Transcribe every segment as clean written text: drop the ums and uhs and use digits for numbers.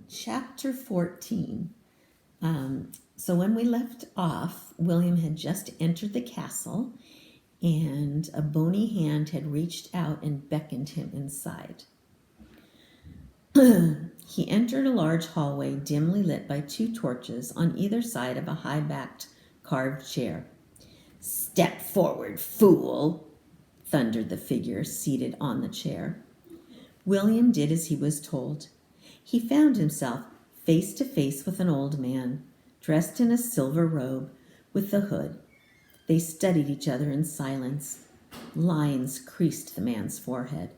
Chapter 14. So when we left off, William had just entered the castle, and a bony hand had reached out and beckoned him inside. He entered a large hallway dimly lit by two torches on either side of a high-backed carved chair. "Step forward, fool!" thundered the figure seated on the chair. William did as he was told. He found himself face to face with an old man, dressed in a silver robe with a hood. They studied each other in silence. Lines creased the man's forehead,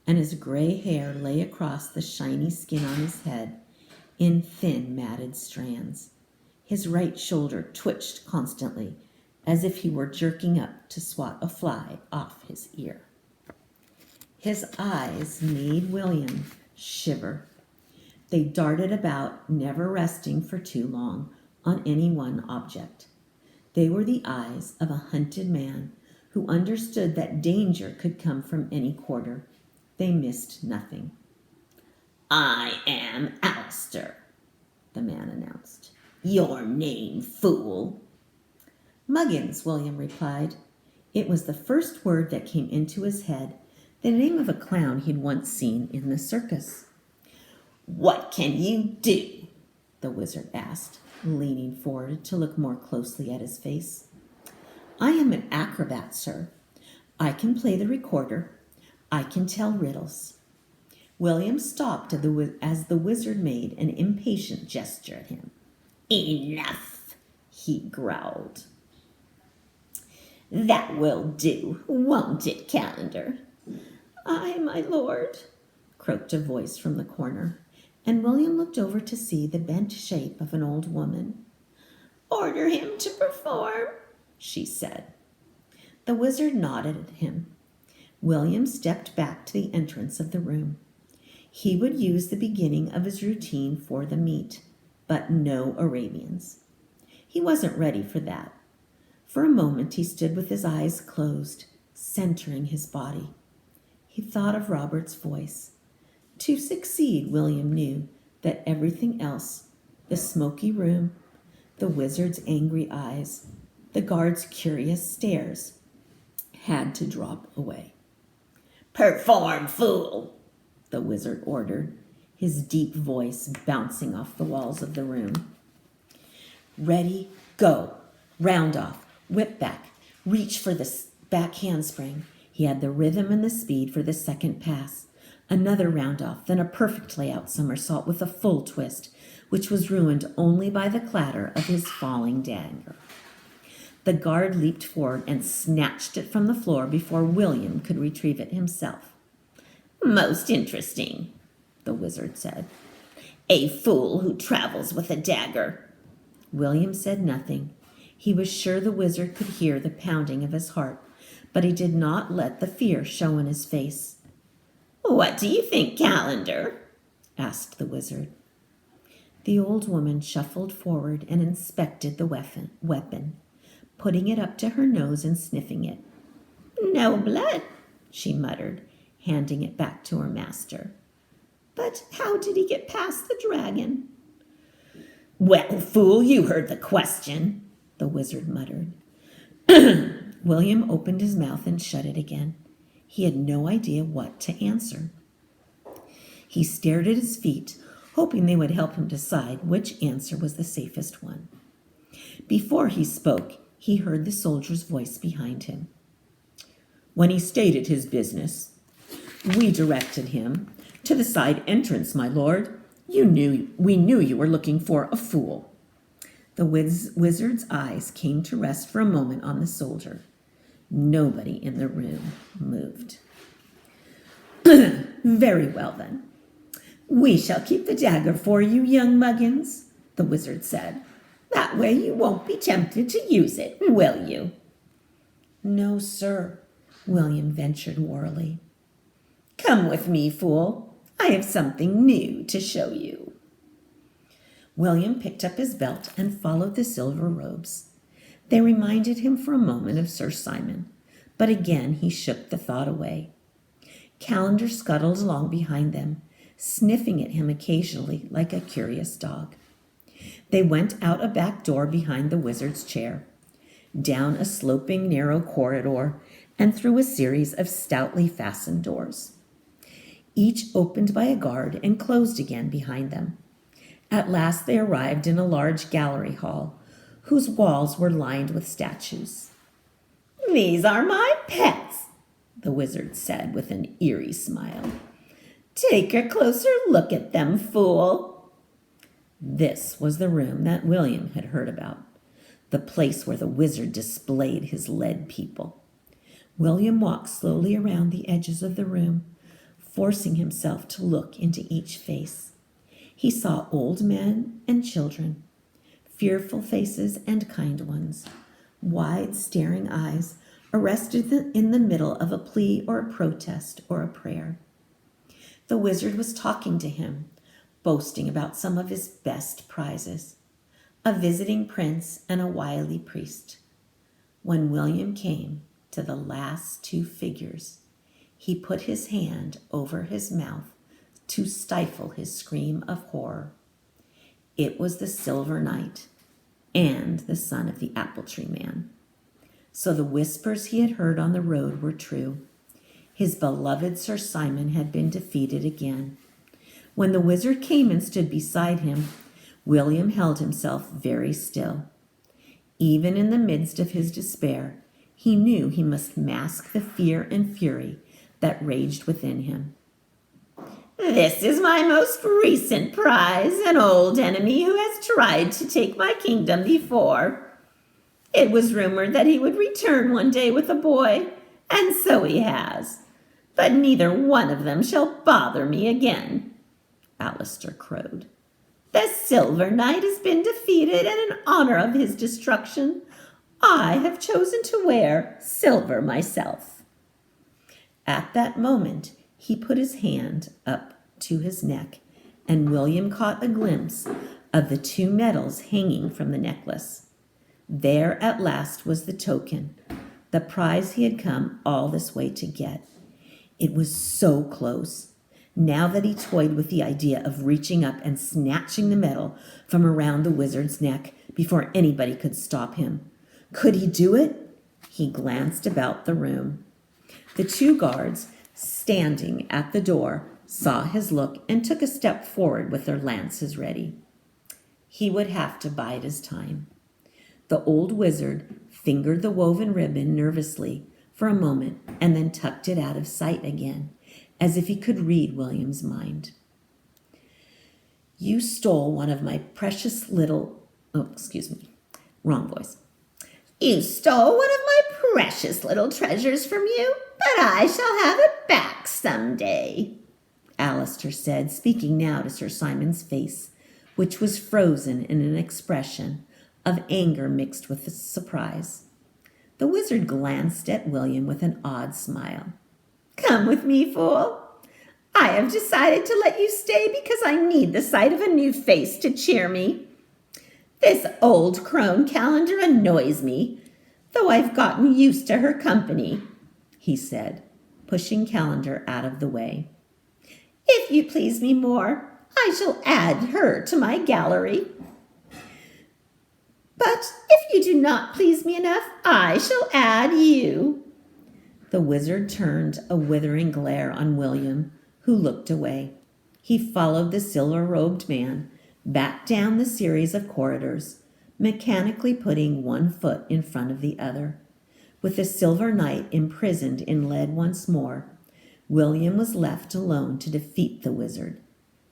and his gray hair lay across the shiny skin on his head in thin, matted strands. His right shoulder twitched constantly, as if he were jerking up to swat a fly off his ear. His eyes made William shiver. They darted about, never resting for too long on any one object. They were the eyes of a hunted man who understood that danger could come from any quarter. They missed nothing. "I am Alistair," the man announced. "Your name, fool?" "Muggins," William replied. It was the first word that came into his head, the name of a clown he'd once seen in the circus. "What can you do?" the wizard asked, leaning forward to look more closely at his face. "I am an acrobat, sir. I can play the recorder. I can tell riddles." William stopped as the wizard made an impatient gesture at him. "Enough," he growled. "That will do, won't it, Calendar?" "Aye, my lord," croaked a voice from the corner, and William looked over to see the bent shape of an old woman. "Order him to perform," she said. The wizard nodded at him. William stepped back to the entrance of the room. He would use the beginning of his routine for the meet, but no Arabians. He wasn't ready for that. For a moment he stood with his eyes closed, centering his body. He thought of Robert's voice. To succeed, William knew that everything else, the smoky room, the wizard's angry eyes, the guard's curious stares, had to drop away. "Perform, fool!" the wizard ordered, his deep voice bouncing off the walls of the room. Ready, go. Round off, whip back, reach for the back handspring. He had the rhythm and the speed for the second pass. Another round off, then a perfect layout somersault with a full twist, which was ruined only by the clatter of his falling dagger. The guard leaped forward and snatched it from the floor before William could retrieve it himself. "Most interesting," the wizard said. "A fool who travels with a dagger." William said nothing. He was sure the wizard could hear the pounding of his heart, but he did not let the fear show in his face. "What do you think, Calendar?" asked the wizard. The old woman shuffled forward and inspected the weapon, putting it up to her nose and sniffing it. "No blood," she muttered, handing it back to her master. "But how did he get past the dragon?" "Well, fool, you heard the question," the wizard muttered. William opened his mouth and shut it again. He had no idea what to answer. He stared at his feet, hoping they would help him decide which answer was the safest one. Before he spoke, he heard the soldier's voice behind him. "When he stated his business, we directed him to the side entrance, my lord. We knew you were looking for a fool." The wizard's eyes came to rest for a moment on the soldier. Nobody in the room moved. "Very well, then. We shall keep the dagger for you, young Muggins," the wizard said. "That way you won't be tempted to use it, will you?" "No, sir," William ventured warily. "Come with me, fool. I have something new to show you." William picked up his belt and followed the silver robes. They reminded him for a moment of Sir Simon, but again he shook the thought away. Calendar scuttled along behind them, sniffing at him occasionally like a curious dog. They went out a back door behind the wizard's chair, down a sloping, narrow corridor, and through a series of stoutly fastened doors, each opened by a guard and closed again behind them. At last they arrived in a large gallery hall, whose walls were lined with statues. "These are my pets," the wizard said with an eerie smile. "Take a closer look at them, fool." This was the room that William had heard about, the place where the wizard displayed his lead people. William walked slowly around the edges of the room, forcing himself to look into each face. He saw old men and children, fearful faces and kind ones, wide staring eyes arrested in the middle of a plea or a protest or a prayer. The wizard was talking to him, boasting about some of his best prizes, a visiting prince and a wily priest. When William came to the last two figures, he put his hand over his mouth to stifle his scream of horror. It was the Silver Knight and the son of the Apple Tree Man. So the whispers he had heard on the road were true. His beloved Sir Simon had been defeated again. When the wizard came and stood beside him, William held himself very still. Even in the midst of his despair, he knew he must mask the fear and fury that raged within him. "This is my most recent prize, an old enemy who has tried to take my kingdom before. It was rumored that he would return one day with a boy, and so he has. But neither one of them shall bother me again," Alistair crowed. "The Silver Knight has been defeated, and in honor of his destruction, I have chosen to wear silver myself." At that moment, he put his hand up to his neck, and William caught a glimpse of the two medals hanging from the necklace. There at last was the token, the prize he had come all this way to get. It was so close. Now that he toyed with the idea of reaching up and snatching the medal from around the wizard's neck before anybody could stop him. Could he do it? He glanced about the room. The two guards standing at the door saw his look and took a step forward with their lances ready. He would have to bide his time. The old wizard fingered the woven ribbon nervously for a moment and then tucked it out of sight again, as if he could read William's mind. "You stole one of my precious little..." Oh, excuse me. Wrong voice. "You stole one of my precious little treasures from you, but I shall have it back someday," Alistair said, speaking now to Sir Simon's face, which was frozen in an expression of anger mixed with surprise. The wizard glanced at William with an odd smile. "Come with me, fool. I have decided to let you stay because I need the sight of a new face to cheer me. This old crone calendar annoys me, though I've gotten used to her company," he said, pushing Calendar out of the way. "If you please me more, I shall add her to my gallery. But if you do not please me enough, I shall add you." The wizard turned a withering glare on William, who looked away. He followed the silver-robed man back down the series of corridors, mechanically putting one foot in front of the other. With the Silver Knight imprisoned in lead once more, William was left alone to defeat the wizard.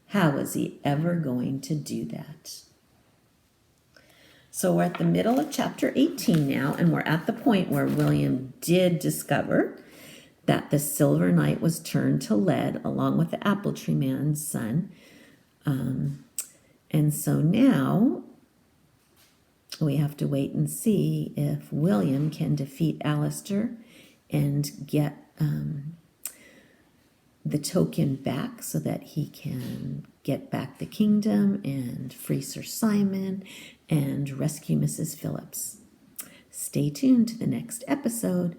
How was he ever going to do that? So we're at the middle of chapter 18 now, and we're at the point where William did discover that the Silver Knight was turned to lead along with the Apple Tree Man's son. And so now we have to wait and see if William can defeat Alistair and get the token back so that he can get back the kingdom and free Sir Simon and rescue Mrs. Phillips. Stay tuned to the next episode.